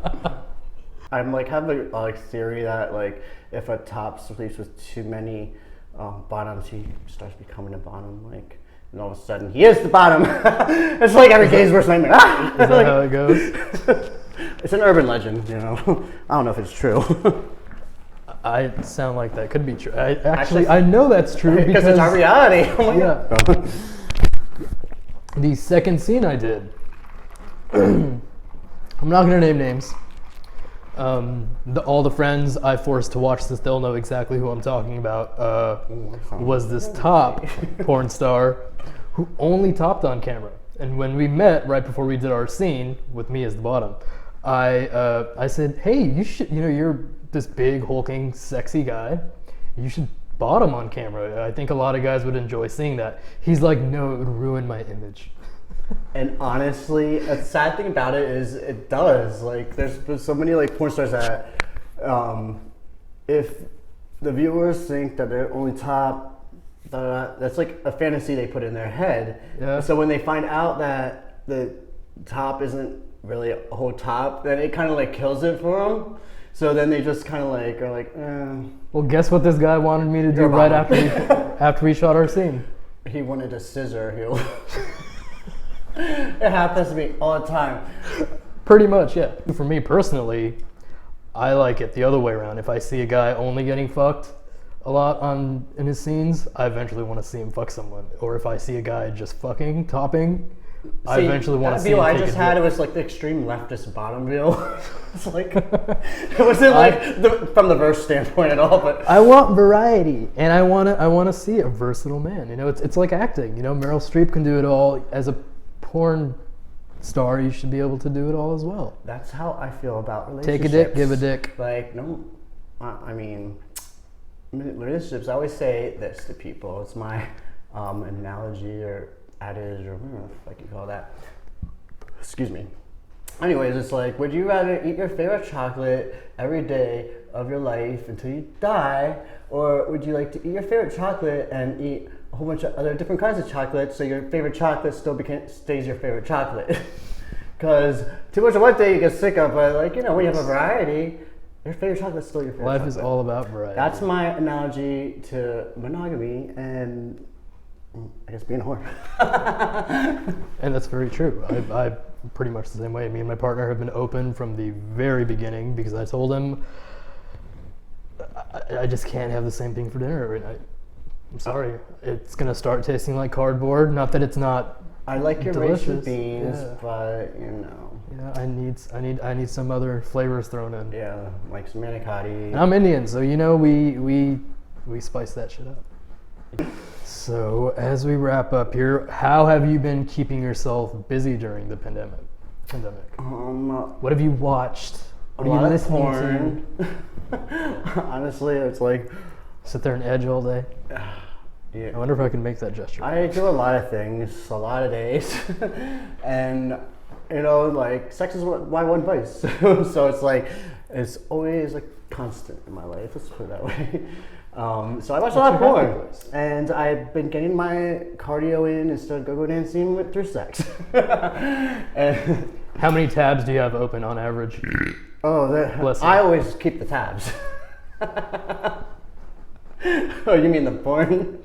I'm like, have a theory that like, if a top sleeps with too many bottoms, he starts becoming a bottom, like. And all of a sudden, he is the bottom. It's like every gay's worst nightmare. Is that how it goes? It's an urban legend, you know. I don't know if it's true. I sound like that could be true. I know that's true because it's our reality. Oh my God. The second scene I did. I'm not gonna name names. All the friends I forced to watch this, they'll know exactly who I'm talking about. Was this top porn star who only topped on camera. And when we met right before we did our scene with me as the bottom, I said, hey, you should, you know, you're this big hulking sexy guy, you should bottom on camera. I think a lot of guys would enjoy seeing that. He's like, no, it would ruin my image. And honestly, a sad thing about it is it does. Like, there's so many like porn stars that if the viewers think that they're only top, that's like a fantasy they put in their head. Yeah. So when they find out that the top isn't really a whole top, then it kind of like kills it for them. So then they just kind of like are like, Well, guess what this guy wanted me to do right after we shot our scene? He wanted a scissor. It happens to me all the time. Pretty much, yeah. For me personally, I like it the other way around. If I see a guy only getting fucked a lot in his scenes, I eventually want to see him fuck someone. Or if I see a guy just fucking, topping, I eventually want to see him I take just a had, dip. it was like the extreme leftist bottom view. It's like, it wasn't like from the verse standpoint at all, but. I want variety, and I want to see a versatile man. You know, it's like acting. You know, Meryl Streep can do it all. As a porn star, you should be able to do it all as well. That's how I feel about relationships. Take a dick, give a dick. Like, no, I mean, relationships, I always say this to people. It's my analogy or adage or whatever the fuck you call that. Excuse me. Anyways, it's like, would you rather eat your favorite chocolate every day of your life until you die, or would you like to eat your favorite chocolate and eat a whole bunch of other different kinds of chocolate so your favorite chocolate still stays your favorite chocolate? Because too much of one thing you get sick of, but like, you know, when you have a variety, your favorite chocolate is still your favorite Life chocolate. is all about variety. That's my analogy to monogamy and I guess being a whore. And that's very true. I pretty much the same way. Me and my partner have been open from the very beginning because I told him I just can't have the same thing for dinner. I'm sorry. It's going to start tasting like cardboard. Not that it's not I like your delicious. rice and beans, but you know. Yeah, I need some other flavors thrown in. Yeah, like some manicotti. And I'm Indian, so you know we spice that shit up. So as we wrap up here, how have you been keeping yourself busy during the pandemic? What have you watched? What a are you lot of listening porn. Honestly, it's like sit there and edge all day. Yeah. I wonder if I can make that gesture. I do a lot of things, a lot of days, and you know, like sex is my one vice. So it's like it's always a constant in my life. Let's put it that way. So I watch a lot of porn, and I've been getting my cardio in instead of go dancing through sex. And how many tabs do you have open on average? I always keep the tabs. Oh, you mean the porn?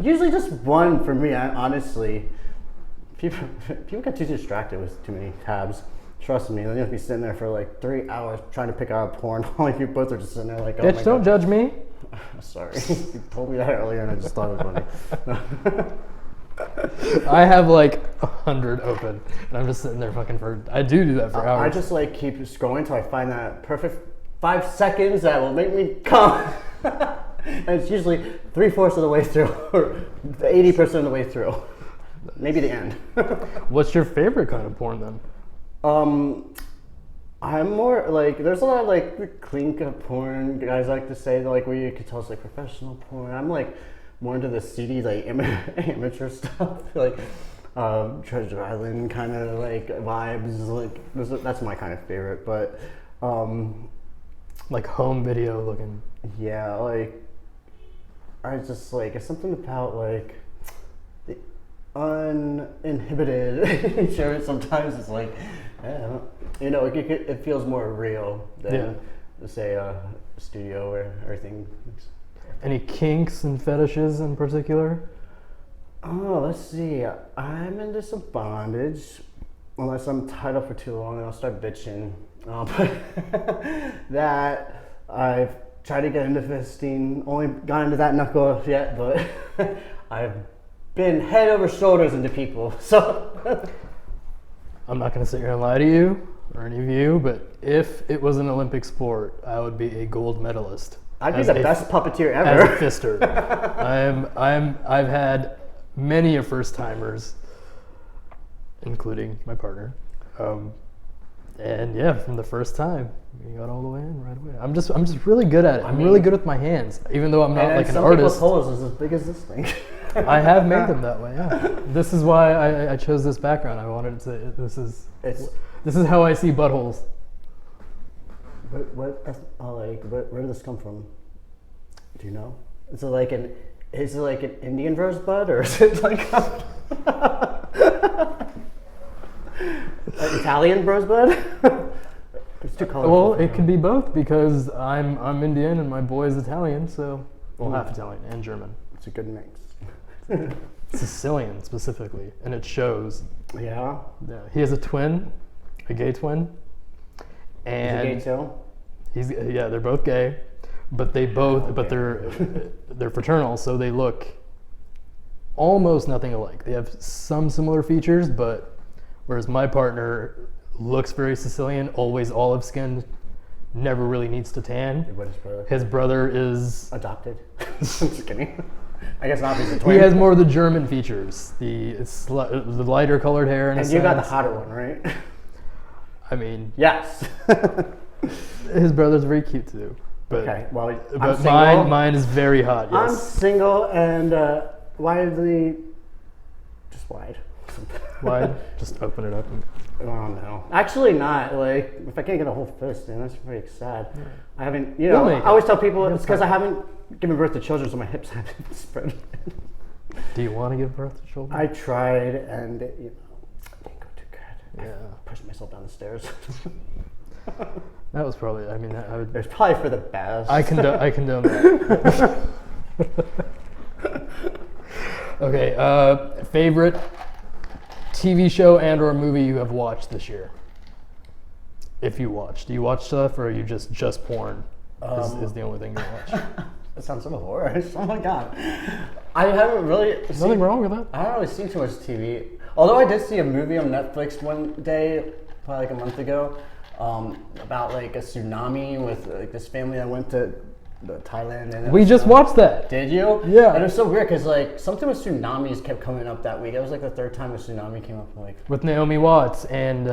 Usually just one for me, honestly. People get too distracted with too many tabs. Trust me, then you'll be sitting there for like 3 hours trying to pick out a porn while you both are just sitting there like, oh Bitch, my don't God. judge me. Sorry, you told me that earlier and I just thought it was funny. I have like 100 open, and I'm just sitting there fucking I do that for hours. I just like keep scrolling until I find that perfect 5 seconds that will make me come. And it's usually 3/4 of the way through, or 80% of the way through. Maybe the end. What's your favorite kind of porn then? I'm more like, there's a lot of like the clean cut porn guys like to say, like where you could tell it's like professional porn. I'm like more into the seedy like amateur stuff. Like Treasure Island kind of like vibes. Like that's my kind of favorite. But like home video looking. Yeah, like I just like it's something about like the uninhibited nature. Sometimes it's like, you know, it feels more real than say a studio where everything. Any kinks and fetishes in particular? Oh, let's see. I'm into some bondage. Unless I'm tied up for too long, then I'll start bitching. But that I've tried to get into fisting. Only got into that knuckle yet, but I've been head over shoulders into people. So I'm not going to sit here and lie to you or any of you, but if it was an Olympic sport, I would be a gold medalist. I'd be the best puppeteer ever. As a fister. I've had many of first timers, including my partner. And yeah, from the first time, we got all the way in right away. I'm just really good at it. I'm really good with my hands, even though I'm not like an artist. Some people's holes is as big as this thing. I have made them that way. Yeah. This is why I chose this background. I wanted to. This is how I see buttholes. Where did this come from? Do you know? Is it like an Indian rosebud, or is it like an Italian rosebud? It's too colorful. Well, it could be both because I'm Indian and my boy is Italian, so half Italian and German. It's a good mix. Sicilian specifically, and it shows. Yeah. Yeah. He has a twin, a gay twin. And is he gay too? They're both gay, but they're fraternal, so they look almost nothing alike. They have some similar features, but whereas my partner looks very Sicilian, always olive skinned, never really needs to tan. What is brother? His brother is adopted. I'm just kidding. I guess not. He's a twin. He has more of the German features, the lighter colored hair. And you got the hotter one, right? I mean, yes. His brother's very cute too. But, okay, well, but mine is very hot. Yes. I'm single and widely, just wide. Wide? Just open it up. Oh no. Actually not. Like, if I can't get a whole fist in, that's pretty sad. Yeah. I haven't, I always tell people it's because I haven't given birth to children, so my hips haven't spread. Do you want to give birth to children? I tried and, it didn't go too good. Yeah. I pushed myself down the stairs. That was probably, I would. It was probably for the best. I condone that. Okay, favorite TV show and or movie you have watched this year? If you watch. Do you watch stuff or are you just porn is the only thing you watch? That sounds so horrible. Oh my god. I haven't really nothing wrong with that. I haven't really seen too much TV. Although I did see a movie on Netflix one day, probably like a month ago, about like a tsunami with like this family that went to Thailand. And we just watched that. Did you? Yeah. And it was so weird because like something with tsunamis kept coming up that week. It was like the third time a tsunami came up. Like with Naomi Watts and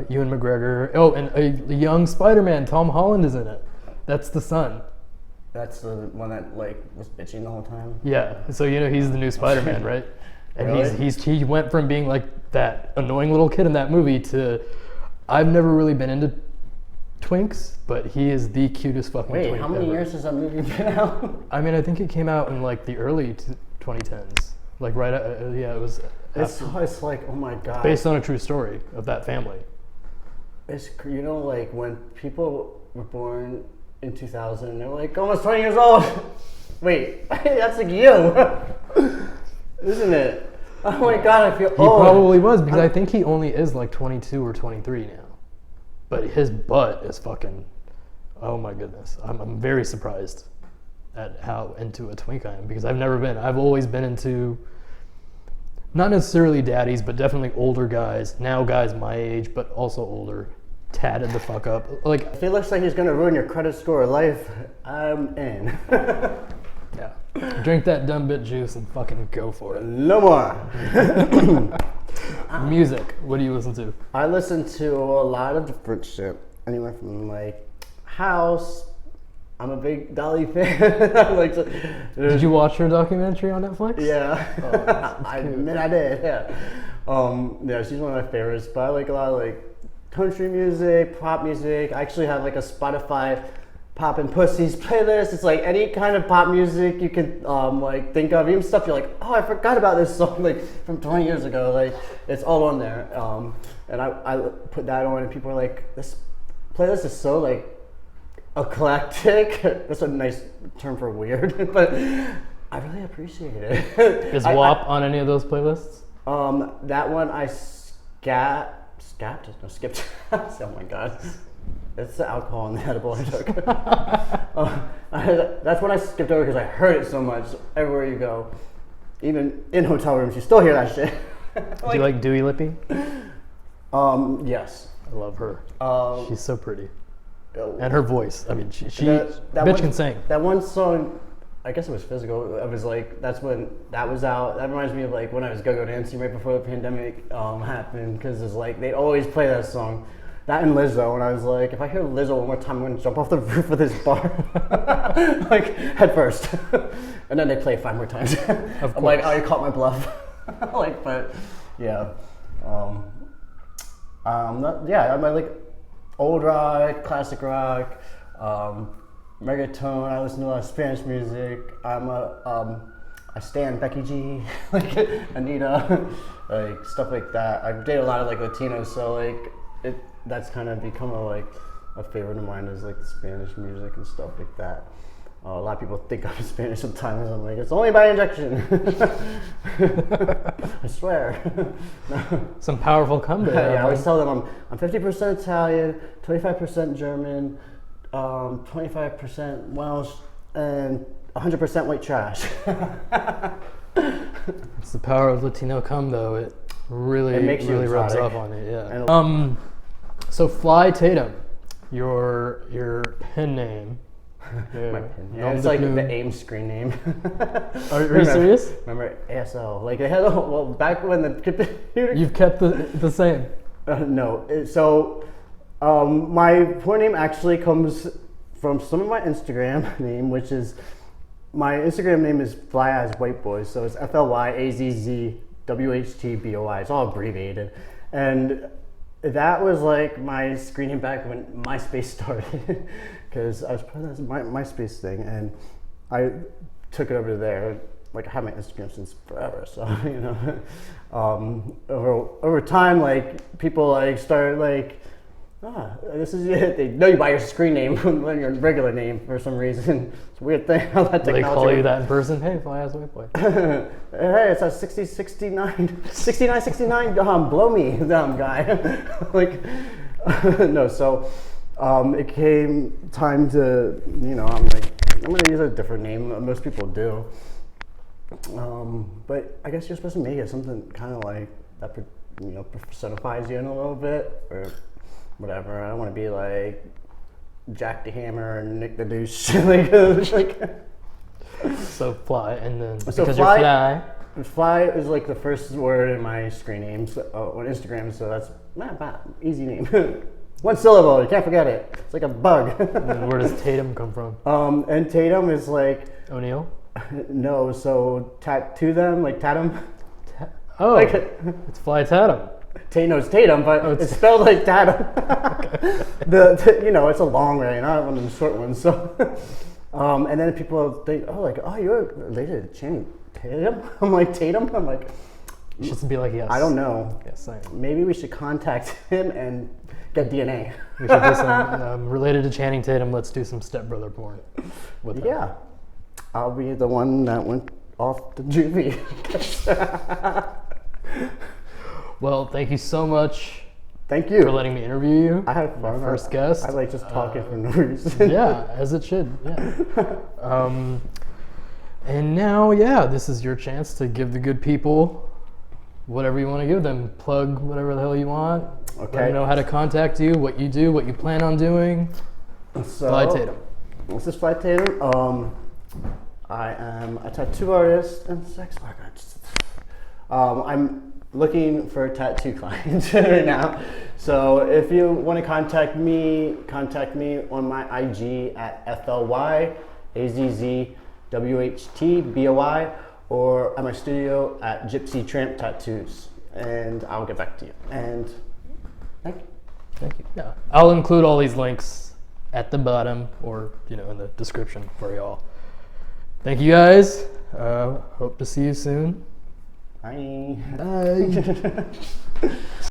Ewan McGregor. Oh, and a young Spider-Man. Tom Holland is in it. That's the son. That's the one that like was bitching the whole time. Yeah. So he's the new Spider-Man, right? And really? he went from being like that annoying little kid in that movie to I've never really been into twinks, but he is the cutest fucking twink. Wait, how many years has that movie been out? I think it came out in like the early 2010s. Like right, it was. It's like, oh my god. Based on a true story of that family. It's like when people were born in 2000 and they're like almost 20 years old. Wait, that's like you, isn't it? Oh my god, I feel old. He probably was because I think he only is like 22 or 23 now. But his butt is fucking, oh my goodness. I'm very surprised at how into a twink I am because I've never been. I've always been into, not necessarily daddies, but definitely older guys. Now guys my age, but also older, tatted the fuck up. Like if he looks like he's gonna ruin your credit score of life, I'm in. Yeah. Drink that dumb bit juice and fucking go for it. No more. Music. What do you listen to? I listen to a lot of different shit. Anywhere from like house, I'm a big Dolly fan. Did you watch her documentary on Netflix? Yeah, I admit I did. Yeah, yeah, she's one of my favorites. But I like a lot of like country music, pop music. I actually have like a Spotify Pop and Pussies playlist. It's like any kind of pop music you could like think of, even stuff you're like, oh, I forgot about this song like from 20 years ago. Like it's all on there. And I put that on, and people are like, this playlist is so like eclectic. That's a nice term for weird, but I really appreciate it. Is WAP on any of those playlists? That one I skipped. Oh my god. It's the alcohol and the edible I took. That's when I skipped over because I heard it so much everywhere you go. Even in hotel rooms, you still hear that shit. Do you like Dewey Lippy? Yes. I love her. She's so pretty. And her voice. I mean, she can sing. That one song, I guess it was Physical. I was like, that's when that was out. That reminds me of like when I was go-go dancing right before the pandemic happened, because it's like they always play that song. That and Lizzo, and I was like, if I hear Lizzo one more time, I'm gonna jump off the roof of this bar, like head first. And then they play 5 more times. I'm like, oh, you caught my bluff. Like, but yeah, I'm like old rock, classic rock, reggaeton. I listen to a lot of Spanish music. I stan Becky G, like Anita, like stuff like that. I date a lot of like Latinos, so like that's kind of become a favorite of mine, is like the Spanish music and stuff like that. A lot of people think I'm Spanish sometimes. I'm like, it's only by injection. I swear. Some powerful comeback. Yeah, I always tell them I'm 50% Italian, 25% German, 25% Welsh, and 100% white trash. It's the power of Latino cum, though. It really rubs off on it. Yeah. So Fly Tatem, your pen name. Yeah. My pen. Yeah, it's like the AIM screen name. Are you serious? Remember ASL? Like they had back when the computer. You've kept the same. No. So my porn name actually comes from some of my Instagram name, which is my Instagram name is Fly As White Boys. So it's FLYAZZWHTBOI. It's all abbreviated, and that was like my screen name back when MySpace started, because I was part of this MySpace thing, and I took it over there. Like I had my Instagram since forever, so you know, over time, like people like started like, this is it. They know you by your screen name than your regular name for some reason. It's a weird thing how that technology. They call you that in person? Hey, Fly As White Boy. Hey, it's a 69, blow me, dumb guy. Like, no, so it came time to, you know, I'm like, I'm gonna use a different name. Most people do. But I guess you're supposed to make it something kind of like that, you know, personifies you in a little bit, or whatever. I don't want to be like Jack the Hammer and Nick the Douche. like. So Fly, and then so because Fly, you're Fly. Fly is like the first word in my screen name on Instagram, so that's easy name. One syllable, you can't forget it. It's like a bug. And where does Tatem come from? And Tatem is like O'Neill? No, so tattoo them, like Tatem. Like, it's Fly Tatem. It's Tatum, but it's spelled like Tatum. You know, it's a long way, not one of the short ones. So, and then people think, oh, you're related to Channing Tatum? I'm like, Tatum? I'm like, you should be like, yes. I don't know. Yes, I am. Maybe we should contact him and get DNA. We should do some, related to Channing Tatum, let's do some stepbrother porn with him. Yeah. I'll be the one that went off the juvie. Well, thank you so much. Thank you for letting me interview you. I had fun. First guest. I like just talking for no reason. Yeah, as it should. Yeah. And now, this is your chance to give the good people whatever you want to give them. Plug whatever the hell you want. Okay. Let them know how to contact you, what you do, what you plan on doing. So, Fly Tatem. This is Fly Tatem. I am a tattoo artist and sex worker. I'm looking for tattoo clients right now. So if you want to contact me on my IG at FLYAZZWHTBOY or at my studio at Gypsy Tramp Tattoos, and I'll get back to you. And thank you. Thank you. Yeah, I'll include all these links at the bottom or in the description for y'all. Thank you guys. Hope to see you soon. Bye. Bye.